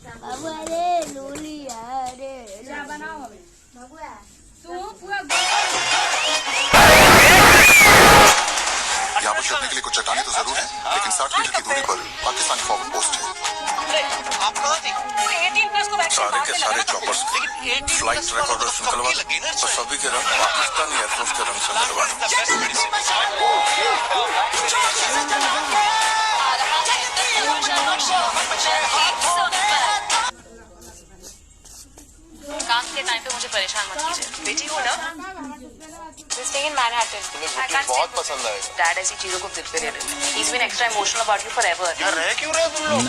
यहाँ पर चढ़ने के लिए कुछ चट्टानें तो जरूर है, लेकिन 60 मीटर की दूरी पर पाकिस्तानी फॉरवर्ड पोस्ट है। आप कहाँ थी? 18+ को सारे के सारे चॉपर्स फ्लाइट रिकॉर्डर्स निकलवा और सभी के रंग पाकिस्तानी एयरफोर्स के रंग से निकलवाए। काम के टाइम पे मुझे परेशान मत कीजिए। बेटी हो ना? Staying in Manhattan. तुम्हें बहुत पसंद आएगा। Dad ऐसी चीजों को दिल पे ले लेते हैं। He's been extra emotional about you forever. यार रह क्यों रहे तुम लोग?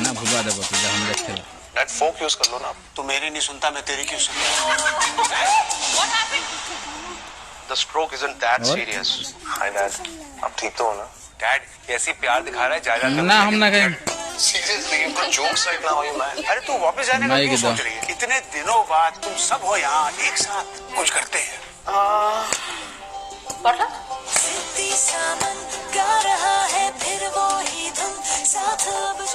ना भुला दे बस हम देखते हैं। Dad फोक यूज कर लो ना। तू मेरी नहीं सुनता, मैं तेरी क्यों सुनता? What happened? The stroke isn't that serious. Hi Dad, आप ठीक तो हो ना? Dad ऐसी प्यार दिखा रहा है जायदाद का। ना हम ना कहीं। Seriously, you got jokes right now, you man. अरे तू वापस जाने का क्यों सोच रही है? इतने दिनों बाद तुम सब हो यहाँ एक साथ कुछ करते हैं। What?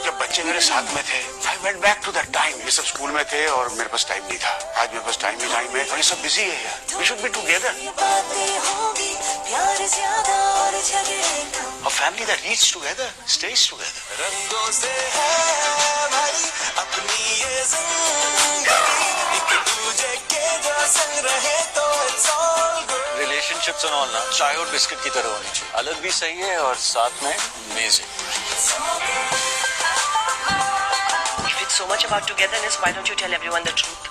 जब बच्चे मेरे साथ में थे, I went back to that time. ये सब स्कूल में थे और मेरे पास टाइम नहीं था। आज मेरे पास टाइम है और ये सब बिजी है यार। We should be together. A family that eats together stays together. रंगों से है भाई अपनी ये जिंदगी, एक दूजे के जो संग रहे तो it's all good. Relationships and all ना चाय और बिस्किट की तरह होनी चाहिए। अलग भी सही है और साथ में amazing. If it's so much about togetherness, why don't you tell everyone the truth?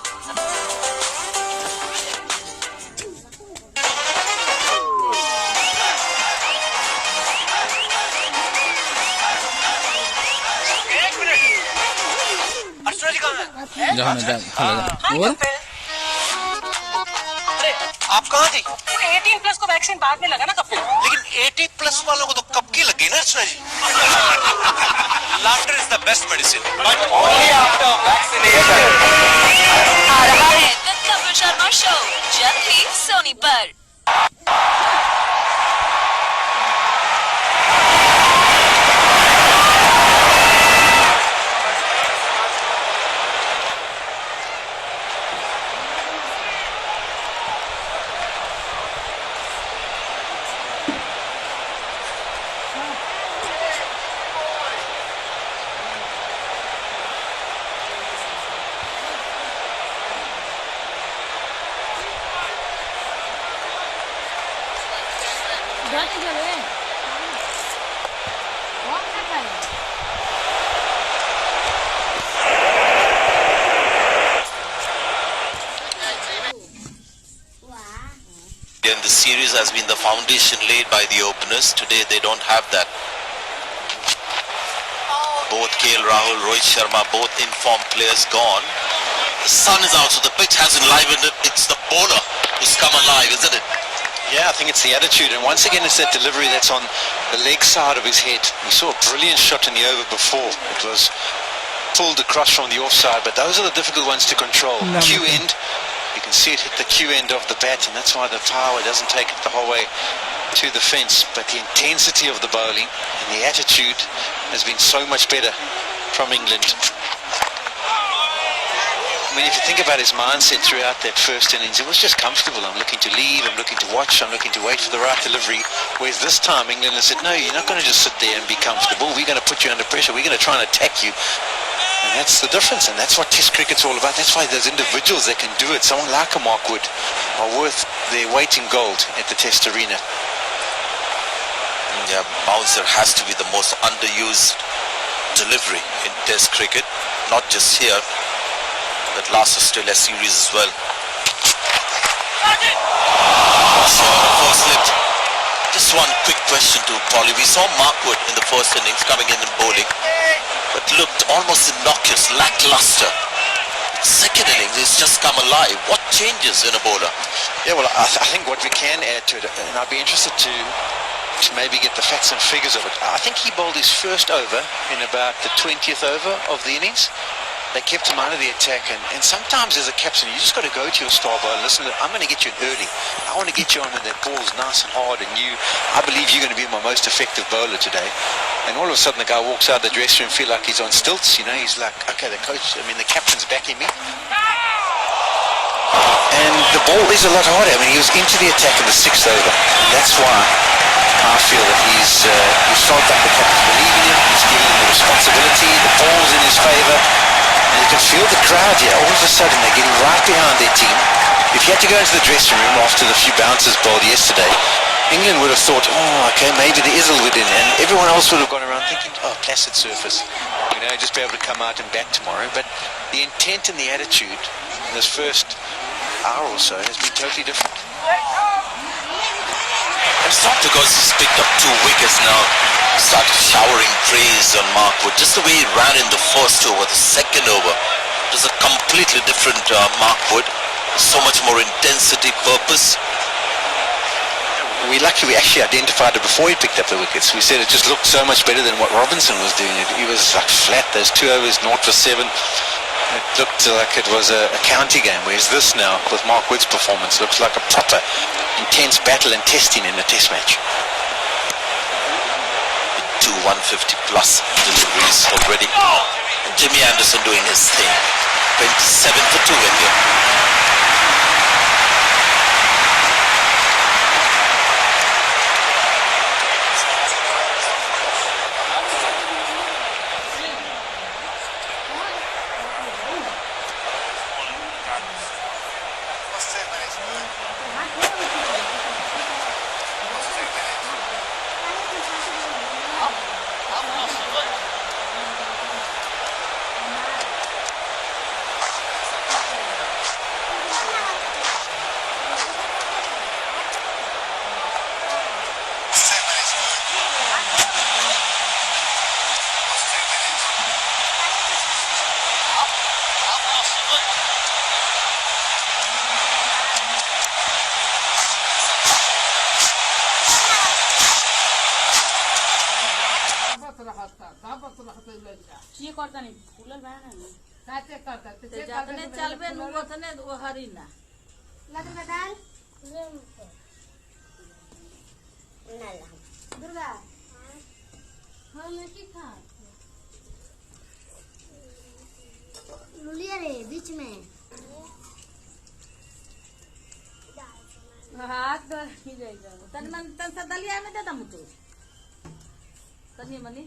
जहाँ ना जा चला जा। और आप कहाँ थी? 18+ को वैक्सीन बाद में लगा ना कब? लेकिन 18+ वालों को तो कब की लगी ना अर्चना जी? Laughter is the best medicine. But only after vaccination. आ रहा है द कपिल शर्मा शो जल्द ही सोनी पर। And the series has been the foundation laid by the openers. Today they don't have that. Both KL Rahul, Rohit Sharma, both informed players gone. The sun is out, so the pitch has enlivened it. It's the bowler who's come alive, isn't it? Yeah, I think it's the attitude, and once again it's that delivery that's on the leg side of his head. We saw a brilliant shot in the over before. It was pulled across from the offside, but those are the difficult ones to control. Q end, you can see it hit the Q end of the bat, and that's why the power doesn't take it the whole way to the fence. But the intensity of the bowling and the attitude has been so much better from England. I mean, if you think about his mindset throughout that first innings, it was just comfortable. I'm looking to lead, I'm looking to watch, I'm looking to wait for the right delivery. Whereas this time, England has said, no, you're not going to just sit there and be comfortable. We're going to put you under pressure. We're going to try and attack you. And that's the difference, and that's what Test cricket's all about. That's why there's individuals that can do it. Someone like a Mark Wood are worth their weight in gold at the Test arena. Yeah, bouncer has to be the most underused delivery in Test cricket, not just here. That last Australia series as well. Just one quick question to Polly. We saw Mark Wood in the first innings coming in and bowling, but looked almost innocuous, lackluster. Second innings, he's just come alive. What changes in a bowler? Yeah, well, I think what we can add to it, and I'd be interested to maybe get the facts and figures of it. I think he bowled his first over in about the 20th over of the innings. They kept him out of the attack, and sometimes as a captain, you just got to go to your star bowler. Listen, I'm going to get you in early. I want to get you on and that ball's nice and hard, and I believe you're going to be my most effective bowler today. And all of a sudden, the guy walks out of the dressing room, feel like he's on stilts. You know, he's like, okay, the captain's backing me. And the ball is a lot harder. I mean, he was into the attack in the 6th over. That's why I feel that he's solved up the captain's believing him. He's giving him the responsibility. The ball's in his favour. And you can feel the crowd here. All of a sudden, they're getting right behind their team. If you had to go into the dressing room after the few bounces bowled yesterday, England would have thought, oh, okay, maybe the Islewood in. And everyone else would have gone around thinking, oh, placid surface. You know, just be able to come out and bat tomorrow. But the intent and the attitude in this first hour or so has been totally different. It's not because he's picked up 2 wickets now, started showering praise on Mark Wood. Just the way he ran in the first over, the second over, it was a completely different Mark Wood. So much more intensity, purpose. We actually identified it before he picked up the wickets. We said it just looked so much better than what Robinson was doing. He was like flat, those 2 overs, 0 for 7. It looked like it was a county game, whereas this now, with Mark Wood's performance, looks like a proper, intense battle and testing in a test match. 2 150 plus deliveries already. Jimmy Anderson doing his thing. 27 for 2 India. बीच में हाथ ही जाएगा तन मन तन सा दलिया में दे दम तो तनी मनी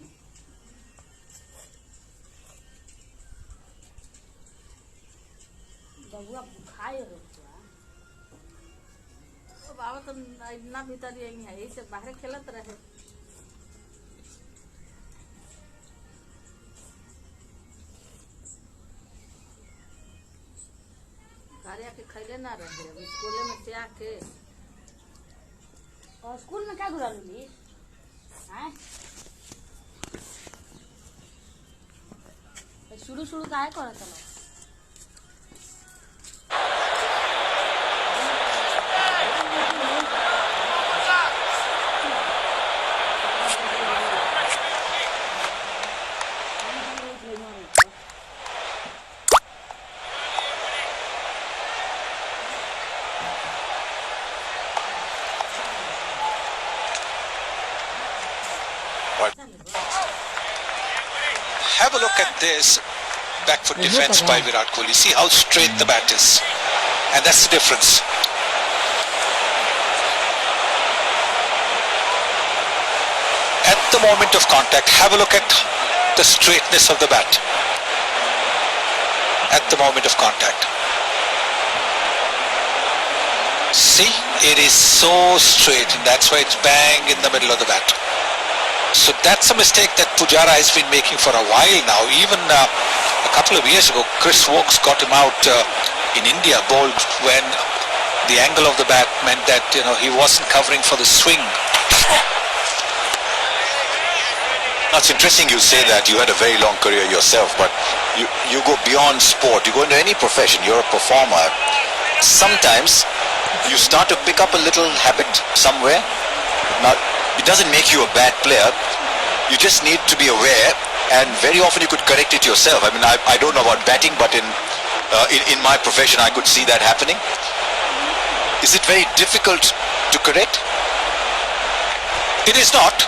बबुआ खाए हो बाबा तो इतना भीतर यही है यही से बाहर खेलत रहे घरे आके खैले ना रहे अभी स्कूल में से आके और स्कूल में क्या घुरा लूली हैं शुरू शुरू काहे करत चलो Have a look at this back foot defense by Virat Kohli. See how straight the bat is. And that's the difference. At the moment of contact, have a look at the straightness of the bat. At the moment of contact. See, it is so straight, and that's why it's bang in the middle of the bat. So that's a mistake that Pujara has been making for a while now. Even a couple of years ago, Chris Wokes got him out in India, bowled when the angle of the bat meant that he wasn't covering for the swing. That's interesting you say that. You had a very long career yourself, but you go beyond sport. You go into any profession. You're a performer. Sometimes you start to pick up a little habit somewhere. Now, it doesn't make you a bad player. You just need to be aware and very often you could correct it yourself. I mean, I don't know about batting, but in my profession I could see that happening. Is it very difficult to correct? It is not.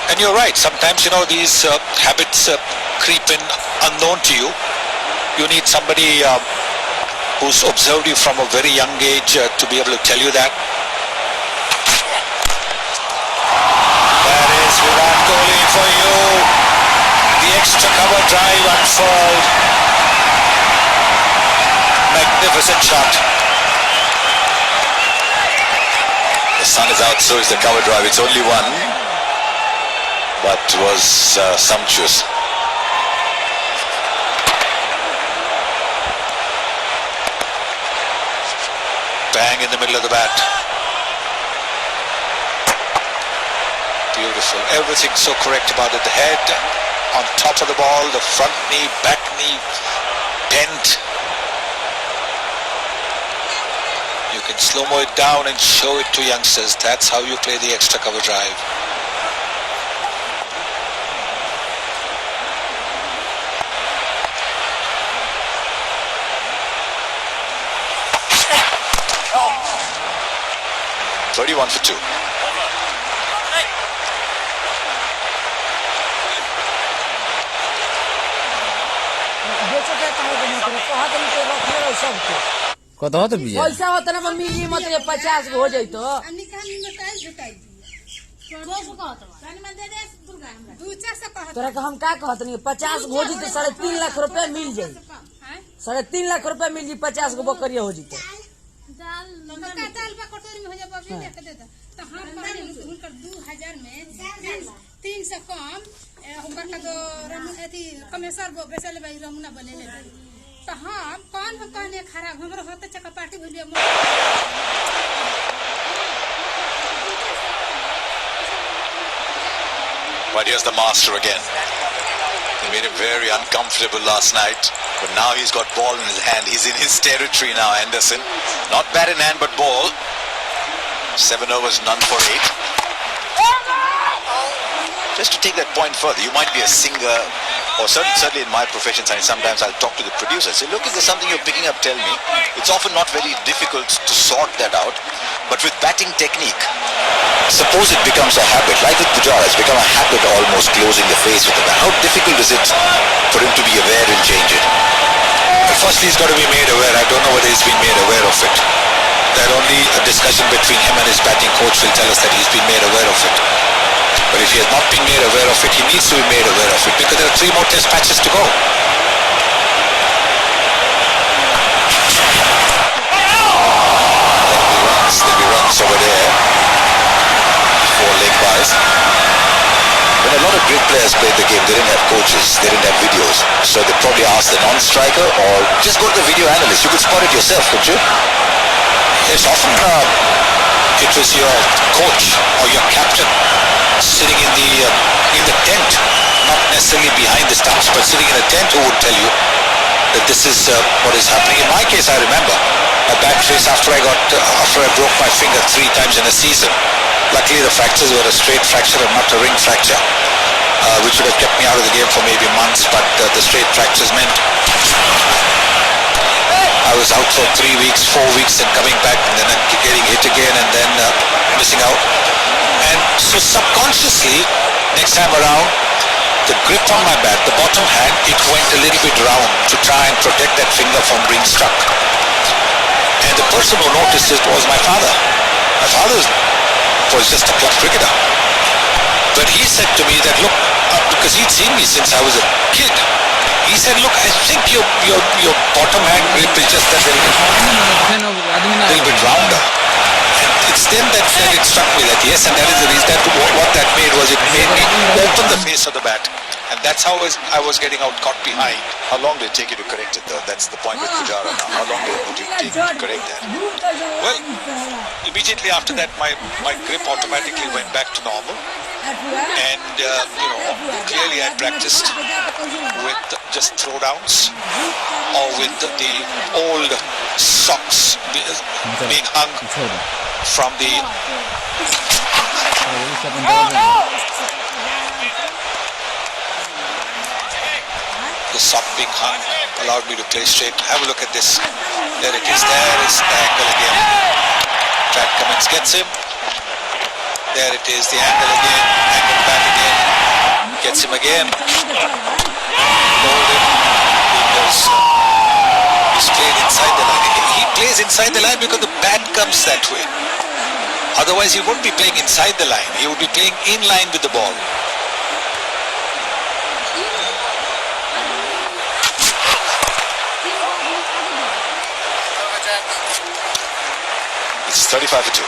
And you're right. Sometimes, these habits creep in unknown to you. You need somebody who's observed you from a very young age to be able to tell you that. That is Virat Kohli for you. The extra cover drive unfurled. Magnificent shot. The sun is out, so is the cover drive. It's only one, but was sumptuous. Bang in the middle of the bat. Beautiful. Everything so correct about it. The head on top of the ball, the front knee, back knee bent. You can slow-mo it down and show it to youngsters. That's how you play the extra cover drive. Oh. 31 for 2. কত হতো বিয়ে पैसा होता ना मिली मत 50 हो जाइतो तोरा के हम का कहत नहीं 50 हो जी तो 3.5 लाख रुपया मिल जाई 3.5 लाख रुपया मिल जी 50 गो बकरिया हो जीते तो हम पानी हुनकर 2000 में 300 कम हुनकर का तो अथी कमेसर बेचले भाई रमुना बनेले तो हम कौन हम कहने खराब हमरो होते चका party भलिया But here's the master again. He made him very uncomfortable last night, but now he's got ball in his hand. He's in his territory now, Anderson. Not bat in hand, but ball. 7 overs, none for 8. Just to take that point further, you might be a singer, or certainly in my profession, sometimes I'll talk to the producer. Say, look, is there something you're picking up? Tell me. It's often not very difficult to sort that out. But with batting technique, suppose it becomes a habit, like with Pujara, it's become a habit almost closing the face with the bat. How difficult is it for him to be aware and change it? Firstly, he's got to be made aware. I don't know whether he's been made aware of it. That only a discussion between him and his batting coach will tell us that he's been made aware of it. But if he has not been made aware of it, he needs to be made aware of it because there are 3 more test matches to go. There'll be runs over there. 4 leg byes. When a lot of great players played the game, they didn't have coaches, they didn't have videos. So they probably asked the non-striker or just go to the video analyst. You could spot it yourself, couldn't you? Yes, often it was your coach or your captain sitting in the tent, not necessarily behind the stumps, but sitting in a tent who would tell you that this is what is happening. In my case, I remember a bad trace after I broke my finger 3 times in a season. Luckily, the fractures were a straight fracture and not a ring fracture, which would have kept me out of the game for maybe months, but the straight fractures meant I was out for 3 weeks, 4 weeks and coming back and then getting hit again and then missing out. And so subconsciously, next time around, the grip on my bat, the bottom hand, it went a little bit round to try and protect that finger from being struck. And the person who noticed it was my father. My father was just a club cricketer. But he said to me that, look, because he'd seen me since I was a kid, he said, look, I think your bottom hand grip is just a little bit rounder. And it's then that it struck me that yes, and that is the reason that what that made was it made me open the face of the bat. And that's how I was getting out caught behind. How long did it take you to correct it though? That's the point with Pujara now. How long did it take you to correct that? Well, immediately after that my grip automatically went back to normal. And clearly I practiced with just throwdowns or with the old socks being hung from the the sock being hung allowed me to play straight. Have a look at this. There it is. There is the angle again. Pat Cummins gets him. There it is. The angle again. Angle back again. Gets him again. Hold him. He's played inside the line. He plays inside the line because the bat comes that way. Otherwise, he wouldn't be playing inside the line. He would be playing in line with the ball. It's 35-2.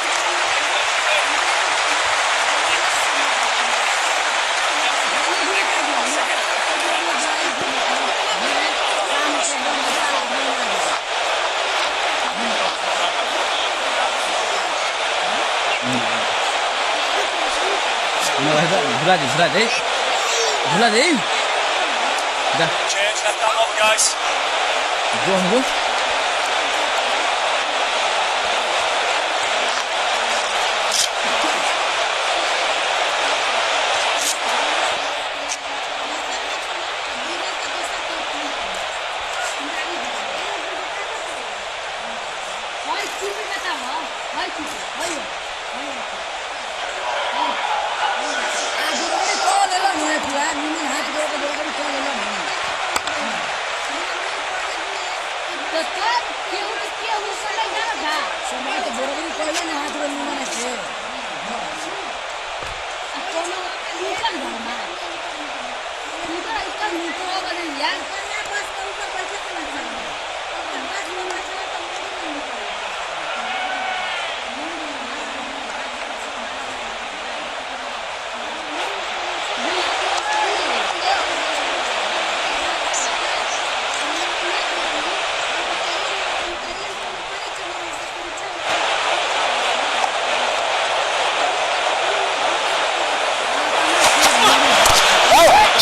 झुला दे जो हमको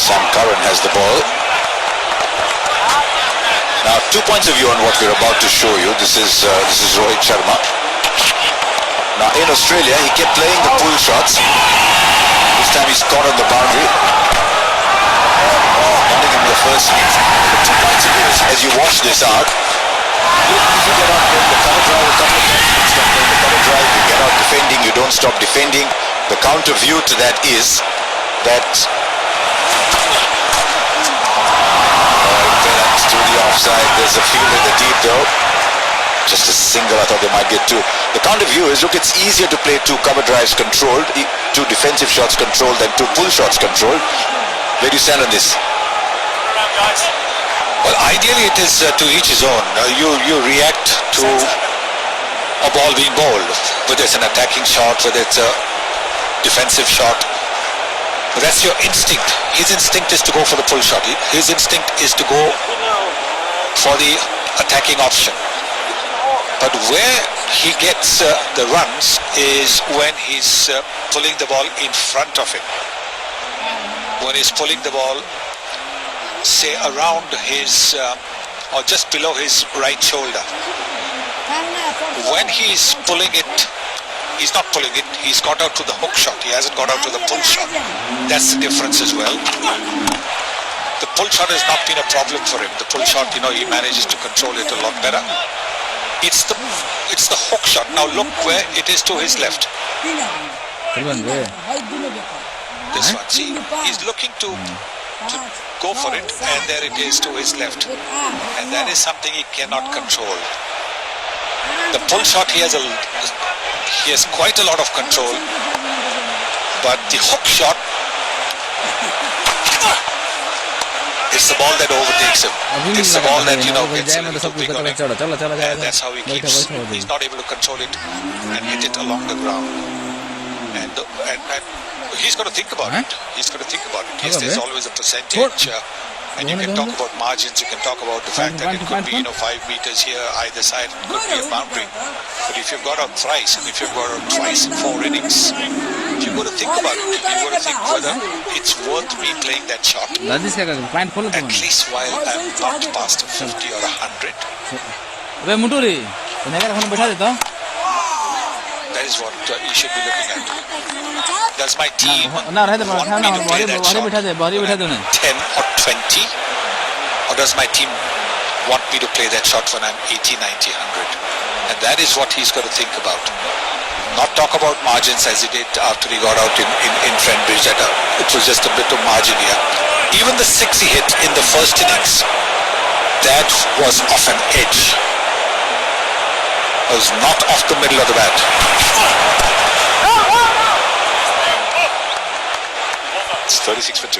Sam Curran has the ball. Now 2 points of view on what we're about to show you. This is Rohit Sharma. Now in Australia he kept playing the pull shots. This time he's caught on the boundary. Running in the first innings. The 2 points of view is, as you watch this out, if you get out playing the cover drive a couple of times, you stop playing the cover drive, you get out defending, you don't stop defending. The counter view to that is that to the offside. There's a field in the deep though. Just a single. I thought they might get two. The counter view is, look, it's easier to play 2 cover drives controlled, 2 defensive shots controlled than 2 pull shots controlled. Where do you stand on this? Well, ideally it is to each his own. You react to a ball being bowled, whether it's an attacking shot, whether it's a defensive shot. But that's your instinct. His instinct is to go for the pull shot. His instinct is to go for the attacking option. But where he gets the runs is when he's pulling the ball in front of him. When he's pulling the ball, say around his or just below his right shoulder. When he's pulling it, he's not pulling it, he's got out to the hook shot. He hasn't got out to the pull shot. That's the difference as well. The pull shot has not been a problem for him. The pull shot, he manages to control it a lot better. It's the hook shot. Now look where it is to his left. This one, see, he's looking to go for it, and there it is to his left. And that is something he cannot control. The pull shot, he has quite a lot of control, but the hook shot, it's the ball that overtakes him. It's the ball that gets him a little big on him, and that's how he's not able to control it and hit it along the ground. And he's got to think about it. He's got to think about it. Yes, there's always a percentage. And you can talk about margins, you can talk about the fact that it could be 5 meters here, either side, it could be a boundary. But if you've got out thrice, and if you've got out twice in 4 innings, you've got to think about it. You've got to think whether it's worth me playing that shot, at least while I'm not past a 50 or 100. That is what you should be looking at. Does my team want me to play that shot 10 or 20? Or does my team want me to play that shot when I'm 80, 90, 100? And that is what he's got to think about. Not talk about margins as he did after he got out in Fenbridge. That it was just a bit of margin here. Even the 6 he hit in the first innings, that was off an edge. It was not off the middle of the bat. It's 36 for 2.